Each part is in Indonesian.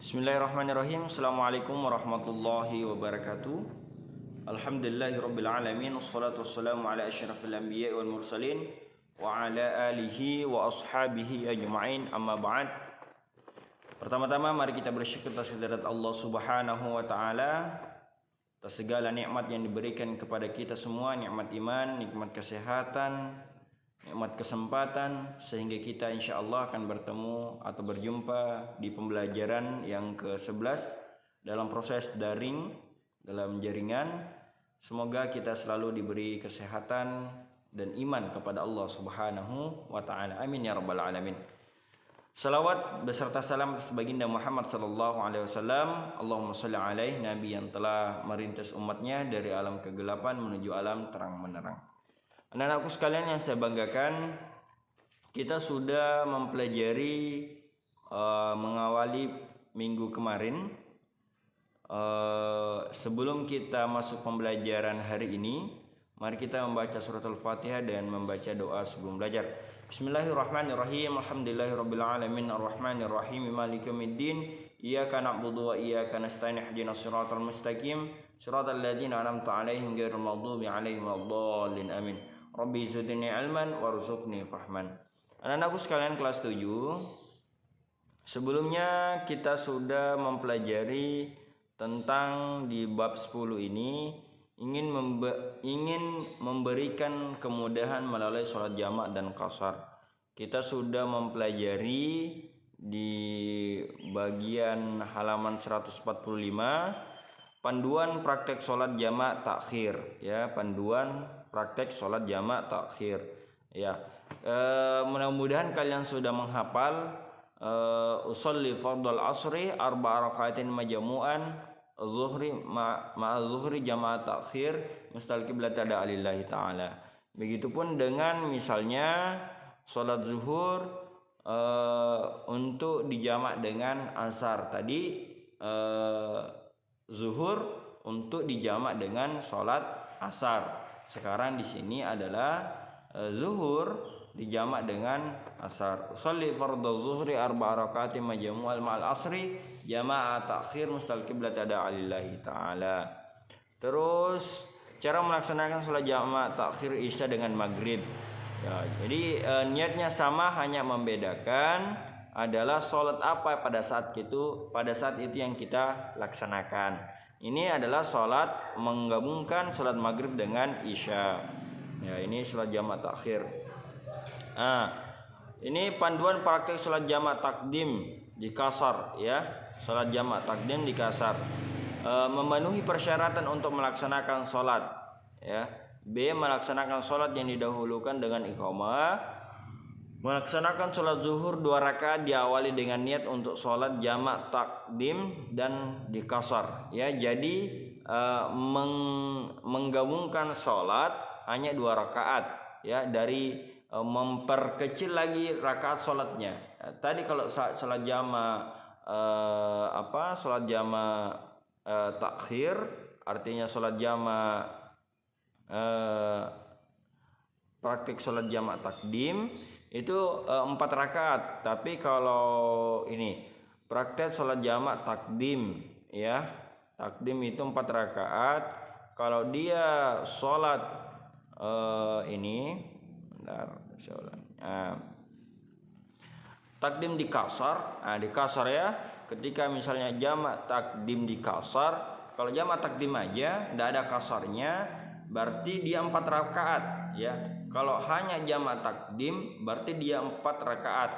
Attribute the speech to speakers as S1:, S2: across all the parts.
S1: Bismillahirrahmanirrahim. Assalamualaikum warahmatullahi wabarakatuh. Alhamdulillahirabbil alamin. Wassalatu wassalamu ala asyrafil anbiya'i wal mursalin wa ala alihi wa ashabihi ajma'in. Amma ba'd. Pertama-tama mari kita bersyukur atas kehadirat Allah Subhanahu wa taala, atas segala nikmat yang diberikan kepada kita semua, nikmat iman, nikmat kesehatan, nikmat kesempatan, sehingga kita insya Allah akan bertemu atau berjumpa di pembelajaran yang ke-11 dalam proses daring, dalam jaringan. Semoga kita selalu diberi kesehatan dan iman kepada Allah Subhanahu wa ta'ala. Amin ya rabbal alamin. Salawat beserta salam atas baginda Muhammad sallallahu alaihi wasallam. Allahumma shalli alaihi, nabi yang telah merintis umatnya dari alam kegelapan menuju alam terang menerang. Anak-anakku sekalian yang saya banggakan, kita sudah mempelajari mengawali minggu kemarin. Sebelum kita masuk pembelajaran hari ini, mari kita membaca surat Al-Fatihah dan membaca doa sebelum belajar. Bismillahirrahmanirrahim. Alhamdulillahirabbil alamin arrahmanirrahim maliki yaumiddin. Iyyaka na'budu wa iyyaka nasta'in ihdinas siratal mustaqim siratal ladzina an'amta 'alaihim ghairil maghdubi 'alaihim waladdallin. Amin. Rabbi zidni ilman warzuqni fahman. Anak-anakku sekalian kelas 7, sebelumnya kita sudah mempelajari tentang di bab 10 ini ingin memberikan kemudahan melalui sholat jamak dan qasar. Kita sudah mempelajari di bagian halaman 145 panduan praktek sholat jamak takhir, ya, panduan praktek sholat jamak takhir, ya. Mudah-mudahan kalian sudah menghafal usolli fardal asri arba'a rakaatin majmu'an zuhri ma'a zuhri jamaah takhir mustal qiblat lillahi ta'ala. Begitupun dengan misalnya sholat zuhur untuk dijamak dengan asar. Tadi zuhur untuk dijamak dengan sholat asar. Sekarang di sini adalah zuhur dijamak dengan asar. Sholli fardhu zuhri arba'a rakaatin majmu'al ma'al asri jamaah takhir mustal qiblat lillahi ta'ala. Terus cara melaksanakan sholat jamak takhir isya dengan maghrib. Ya, jadi niatnya sama, hanya membedakan adalah sholat apa pada saat itu yang kita laksanakan. Ini adalah sholat menggabungkan sholat maghrib dengan isya. Ya, ini sholat jamak takhir. Ini panduan praktek sholat jamak takdim di kasar, ya. Sholat jamak takdim di kasar memenuhi persyaratan untuk melaksanakan sholat, ya. B. Melaksanakan sholat yang didahulukan dengan iqamah. Melaksanakan sholat zuhur 2 rakaat diawali dengan niat untuk sholat jamak takdim dan di kasar, ya. Jadi menggabungkan sholat hanya 2 rakaat, ya, dari memperkecil lagi rakaat sholatnya. Tadi kalau sholat jamak sholat jamak takhir, artinya sholat jamak praktik sholat jamak takdim itu 4 rakaat. Tapi kalau ini praktek sholat jamak takdim, ya, takdim itu 4 rakaat. Kalau dia sholat takdim di kasar, di kasar, ya. Ketika misalnya jamak takdim di kasar, kalau jamak takdim aja tidak ada kasarnya, berarti dia 4 rakaat, ya. Kalau hanya jamak takdim berarti dia 4 rakaat.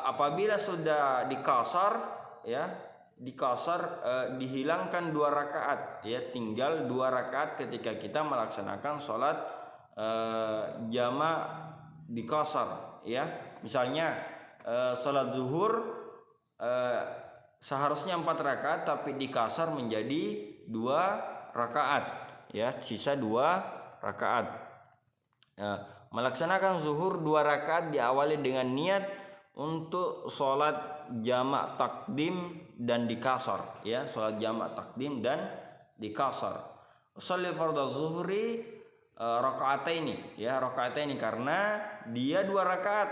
S1: Apabila sudah di kasar, ya, di kasar dihilangkan 2 rakaat, ya, tinggal 2 rakaat ketika kita melaksanakan sholat jamak di kasar, ya. Misalnya sholat zuhur seharusnya 4 rakaat tapi di kasar menjadi 2 rakaat, ya, sisa 2 rakaat. Melaksanakan zuhur 2 rakaat diawali dengan niat untuk sholat jamak takdim dan di kasar, ya, sholat jamak takdim dan di kasar. Sholli fardhu zuhri rakaataini, ya, rakaataini karena dia 2 rakaat,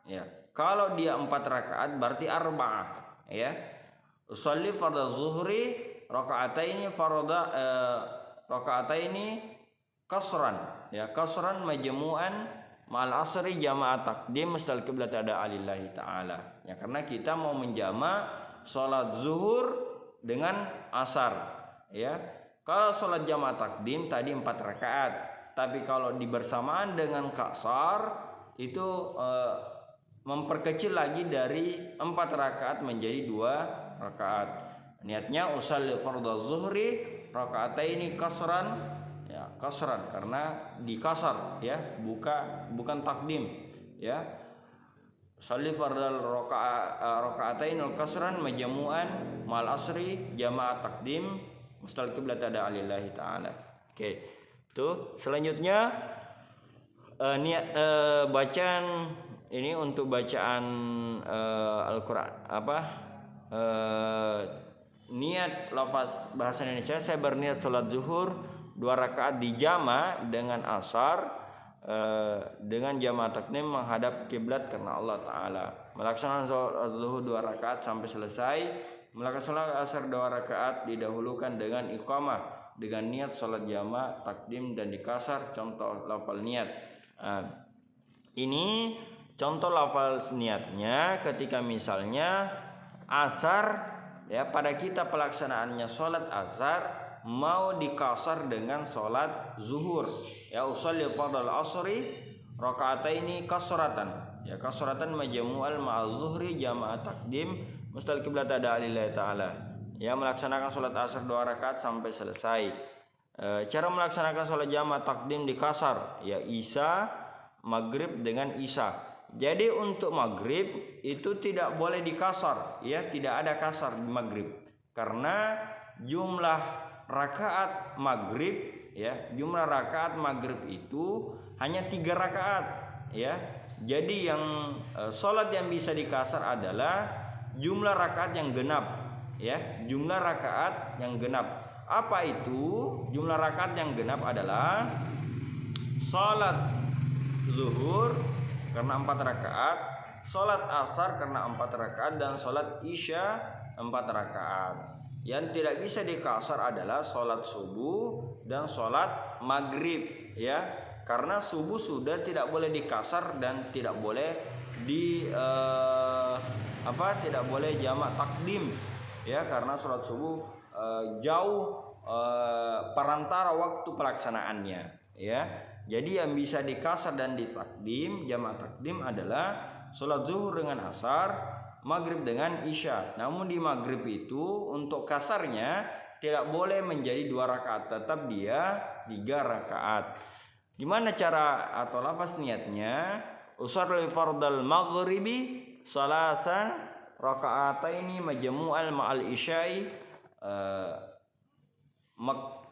S1: ya. Kalau dia 4 rakaat berarti arba'ah, ya. Usalli fardhu zuhri rakaataini kasran, ya kasran majmu'an ma'al asri jama'at takdim mustal qiblat ada alillahi ta'ala. Ya karena kita mau menjama salat zuhur dengan asar, ya. Kalau salat jamaah takdim tadi 4 rakaat, tapi kalau dibersamaan dengan kasar itu memperkecil lagi dari 4 rakaat menjadi 2 rakaat. Niatnya usalli fardhu zuhri rakaataini kasran, ya kasran karena dikasar, ya bukan takdim, ya. Usalli fardhu rakaatain kasran majmu'an mal asri jamaah takdim mustal qiblat ada alillahi ta'ala. Oke. Tuh, selanjutnya bacaan ini untuk bacaan Al-Qur'an niat lafaz bahasa Indonesia. Saya berniat salat zuhur 2 rakaat dijama dengan asar dengan jamaah takdim menghadap kiblat karena Allah Ta'ala. Melaksanakan salat zuhur 2 rakaat sampai selesai. Melaksanakan salat asar 2 rakaat didahulukan dengan iqamah dengan niat salat jamaah takdim dan dikasar. Contoh lafal niat. Ini contoh lafal niatnya ketika misalnya asar, ya pada kita pelaksanaannya salat asar mau dikasar dengan salat zuhur, ya usalli fardal asri rakaataini kasratan, ya kasratan majmu'al ma'al zuhri jamaah takdim mustal qiblat ada alillahi ta'ala, ya melaksanakan salat asar 2 rakaat sampai selesai. Cara melaksanakan salat jamaah takdim dikasar, ya isya maghrib dengan isya. Jadi untuk maghrib itu tidak boleh dikasar, ya tidak ada kasar di maghrib karena jumlah rakaat maghrib, ya jumlah rakaat maghrib itu hanya 3 rakaat, ya. Jadi yang sholat yang bisa dikasar adalah jumlah rakaat yang genap, ya jumlah rakaat yang genap. Apa itu jumlah rakaat yang genap? Adalah sholat zuhur karena 4 rakaat, sholat asar karena 4 rakaat, dan sholat isya 4 rakaat. Yang tidak bisa dikasar adalah sholat subuh dan sholat maghrib, ya karena subuh sudah tidak boleh dikasar dan tidak boleh tidak boleh jamak takdim, ya karena sholat subuh jauh perantara waktu pelaksanaannya, ya. Jadi yang bisa dikasar dan ditakdim jamak takdim adalah sholat zuhur dengan asar, maghrib dengan isya. Namun di maghrib itu untuk kasarnya tidak boleh menjadi 2 rakaat, tetap dia 3 rakaat. Gimana cara atau lafaz niatnya? Usalli fardal maghribi salasan rakaataini majmu'al ma'al isya'i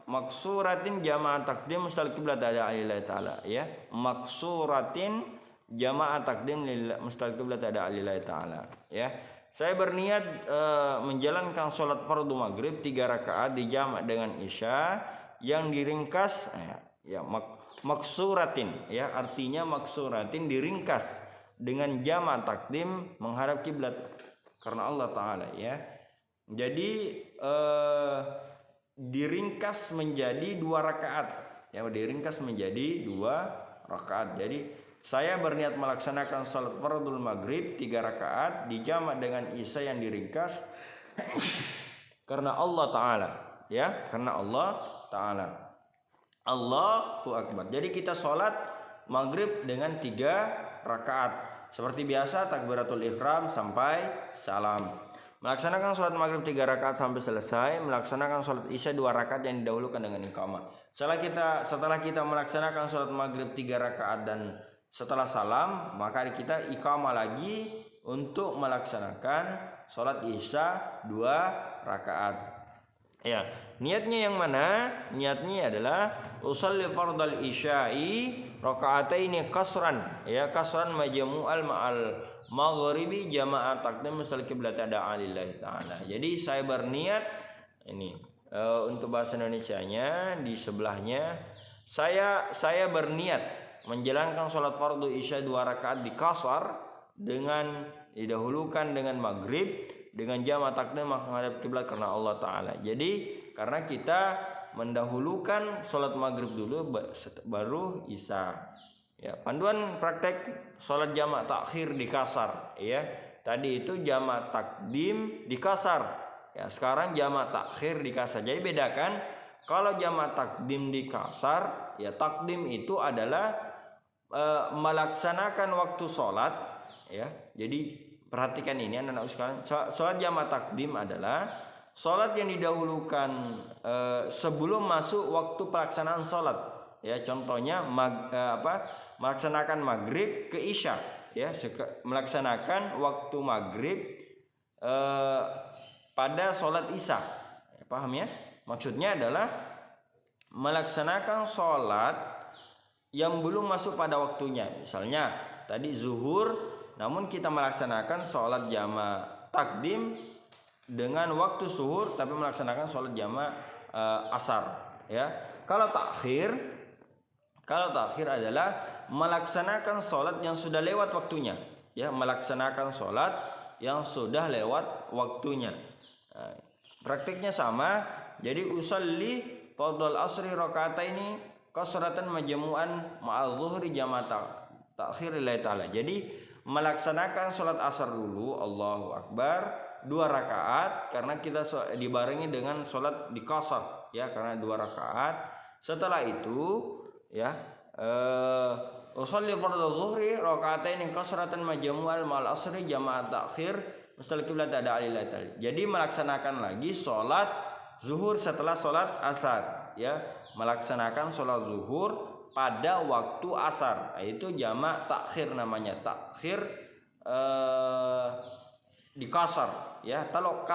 S1: maksuratin jamaah takdim mustal qiblat ada alillahi ta'ala, ya maksuratin jamaah takdim mustal qiblat ada alillahi ta'ala, ya. Saya berniat menjalankan sholat fardu maghrib 3 rakaat dijamak dengan isya yang diringkas, ya maksuratin, ya artinya maksuratin diringkas dengan jamaah takdim menghadap kiblat karena Allah Ta'ala, ya. Jadi diringkas menjadi 2 rakaat, ya diringkas menjadi 2 rakaat. Jadi saya berniat melaksanakan salat fardul maghrib 3 rakaat dijamak dengan isya yang diringkas karena Allah Ta'ala, ya karena Allah Ta'ala. Allahu Akbar. Jadi kita sholat maghrib dengan 3 rakaat seperti biasa, takbiratul ihram sampai salam. Melaksanakan sholat maghrib 3 rakaat sampai selesai. Melaksanakan sholat isya 2 rakaat yang didahulukan dengan iqamah. Setelah kita melaksanakan sholat maghrib 3 rakaat dan setelah salam, maka kita iqamah lagi untuk melaksanakan sholat isya 2 rakaat. Ya, niatnya yang mana? Niatnya adalah usalli fardal isya'i rakaataini kasran, ya kasran majmu'al ma'al maghribi jamaah takdim mustal qiblat ada alillahi ta'ala. Jadi saya berniat ini untuk bahasa Indonesianya di sebelahnya saya berniat menjalankan sholat fardu isya 2 rakaat di kasar dengan didahulukan dengan maghrib dengan jamak takdim menghadap kiblat karena Allah Ta'ala. Jadi karena kita mendahulukan sholat maghrib dulu baru isya. Ya, panduan praktek sholat jamak takhir di kasar. Ya, tadi itu jamak takdim di kasar. Ya, sekarang jamak takhir di kasar. Jadi bedakan, kalau jamak takdim di kasar, ya takdim itu adalah melaksanakan waktu sholat. Ya, jadi perhatikan ini anak-anak sekalian. Sholat jamak takdim adalah sholat yang didahulukan sebelum masuk waktu pelaksanaan sholat. Ya, contohnya melaksanakan maghrib ke isya. Ya, melaksanakan waktu maghrib pada sholat isya. Ya, paham ya? Maksudnya adalah melaksanakan sholat yang belum masuk pada waktunya. Misalnya tadi zuhur, namun kita melaksanakan sholat jamak takdim dengan waktu zuhur, tapi melaksanakan sholat jamak asar. Ya, kalau takhir adalah melaksanakan sholat yang sudah lewat waktunya. Ya, melaksanakan sholat yang sudah lewat waktunya. Praktiknya sama. Jadi usolli fardhul asri rakaataini qasratan majmu'an ma'al zuhri jamak takhir lillahi ta'ala. Jadi melaksanakan sholat asar dulu, Allahu Akbar, 2 rakaat karena kita dibarengi dengan sholat di qasar, ya, karena 2 rakaat. Setelah itu, ya, usolli fardhu zuhri rakaatain qasratan majmu'an ma'al asri jamak takhir mustaqbil qiblat ada lillahi ta'ala. Jadi melaksanakan lagi sholat zuhur setelah sholat asar. Ya, melaksanakan sholat zuhur pada waktu asar, itu jamak takhir namanya, takhir di kasar. Ya, kalau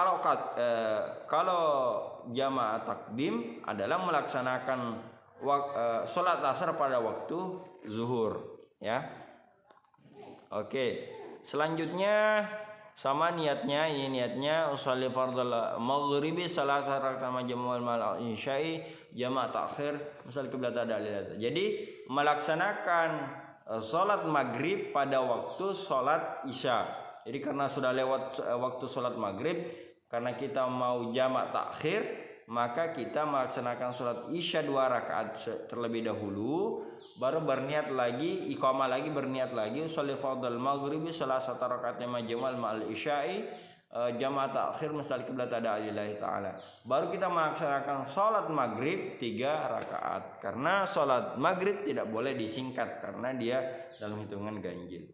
S1: jamak takdim adalah melaksanakan sholat asar pada waktu zuhur. Ya, oke. Selanjutnya sama niatnya, ini niatnya usolli fardhul maghribi salasa rakaat majmu'an mal isya'i jamak takhir misal qiblat ada. Jadi melaksanakan salat maghrib pada waktu salat isya. Jadi karena sudah lewat waktu salat maghrib, karena kita mau jamak takhir, maka kita melaksanakan salat isya 2 rakaat terlebih dahulu, baru berniat lagi, iqamah lagi, berniat lagi sholli fardhul maghribi salasa rakaat majmu'an ma'al isya'i jamak takhir mustaqbil qiblat ada lillahi ta'ala. Baru kita melaksanakan salat maghrib 3 rakaat. Karena salat maghrib tidak boleh disingkat karena dia dalam hitungan ganjil.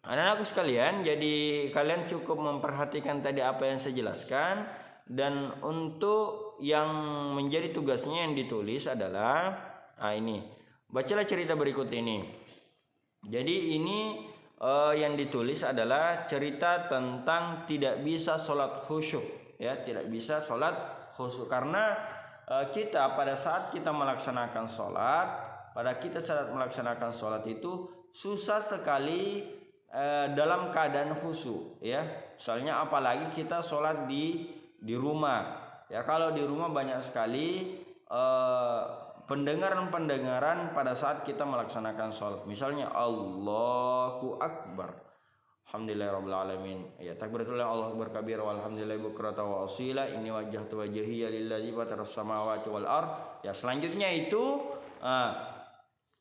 S1: Anak-anakku sekalian, jadi kalian cukup memperhatikan tadi apa yang saya jelaskan. Dan untuk yang menjadi tugasnya yang ditulis adalah ini. Bacalah cerita berikut ini. Jadi ini yang ditulis adalah cerita tentang tidak bisa sholat khusyuk. Ya, tidak bisa sholat khusyuk karena kita pada saat kita melaksanakan sholat, itu susah sekali dalam keadaan khusyuk. Ya, misalnya apalagi kita sholat di rumah. Ya, kalau di rumah banyak sekali pendengaran pada saat kita melaksanakan sholat. Misalnya Allahu Akbar, alhamdulillahirabbil alamin. Ya, takbiratul Allah berkabir walhamdulillahi bukratan wa asila inni wajjahtu wajhiya lillazi fataras samawati wal ard. Ya, selanjutnya itu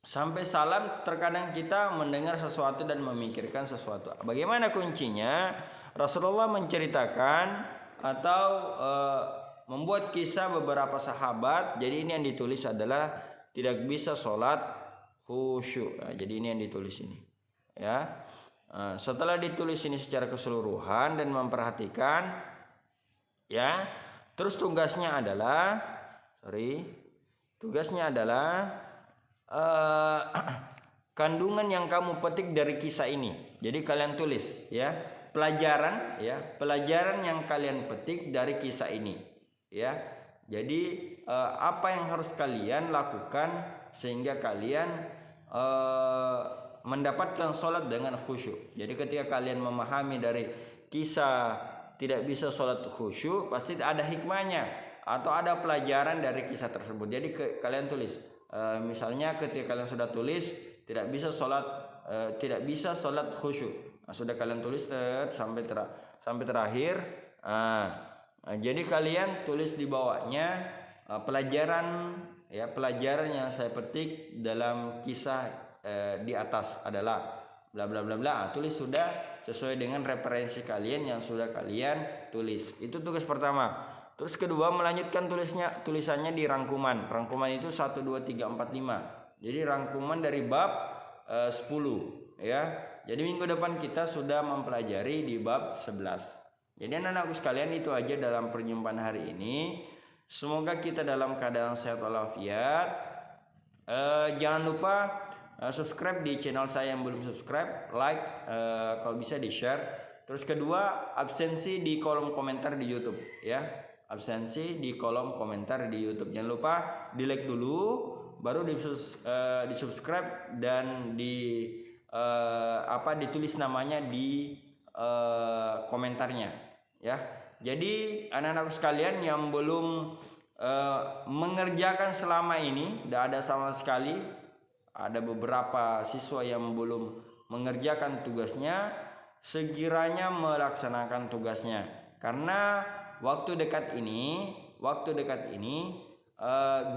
S1: sampai salam terkadang kita mendengar sesuatu dan memikirkan sesuatu. Bagaimana kuncinya? Rasulullah menceritakan atau membuat kisah beberapa sahabat. Jadi ini yang ditulis adalah tidak bisa sholat khusyuk. Nah, jadi ini yang ditulis ini. Ya, setelah ditulis ini secara keseluruhan dan memperhatikan, ya, terus tugasnya adalah kandungan yang kamu petik dari kisah ini. Jadi kalian tulis, ya, pelajaran yang kalian petik dari kisah ini, ya. Jadi apa yang harus kalian lakukan sehingga kalian mendapatkan sholat dengan khusyuk. Jadi ketika kalian memahami dari kisah tidak bisa sholat khusyuk, pasti ada hikmahnya atau ada pelajaran dari kisah tersebut. Jadi kalian tulis. Misalnya ketika kalian sudah tulis tidak bisa sholat khusyuk. Nah, sudah kalian tulis sampai terakhir. Jadi kalian tulis di bawahnya pelajaran yang saya petik dalam kisah di atas adalah bla bla bla bla. Tulis sudah sesuai dengan referensi kalian yang sudah kalian tulis. Itu tugas pertama. Terus kedua, melanjutkan tulisannya di rangkuman. Rangkuman itu 1 2 3 4 5. Jadi rangkuman dari bab 10 ya. Jadi minggu depan kita sudah mempelajari di bab 11. Jadi anak-anakku sekalian, itu aja dalam perjumpaan hari ini. Semoga kita dalam keadaan sehat walafiat. Jangan lupa subscribe di channel saya yang belum subscribe, like, kalau bisa di share. Terus kedua, absensi di kolom komentar di YouTube ya. Absensi di kolom komentar di YouTube. Jangan lupa di like dulu, baru di subscribe dan ditulis namanya di komentarnya ya. Jadi anak-anak sekalian yang belum mengerjakan selama ini, tidak ada sama sekali. Ada beberapa siswa yang belum mengerjakan tugasnya, segiranya melaksanakan tugasnya. Karena waktu dekat ini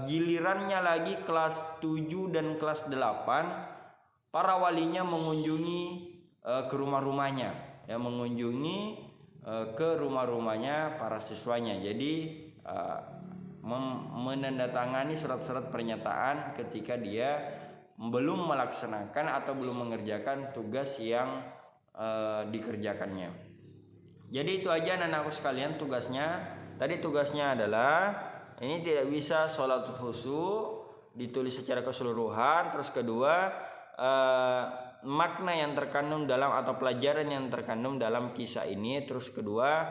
S1: gilirannya lagi kelas 7 dan kelas 8 para walinya mengunjungi ke rumah-rumahnya ya, ke rumah-rumahnya para siswanya. Jadi menandatangani surat-surat pernyataan ketika dia belum melaksanakan atau belum mengerjakan tugas yang dikerjakannya. Jadi itu aja anak-anakku sekalian tugasnya. Tadi tugasnya adalah ini tidak bisa sholat khusyuk, ditulis secara keseluruhan. Terus kedua, makna yang terkandung dalam atau pelajaran yang terkandung dalam kisah ini. Terus kedua,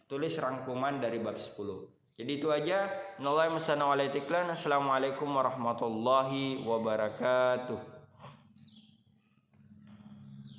S1: tulis rangkuman dari bab 10. Jadi itu aja. Assalamualaikum warahmatullahi wabarakatuh.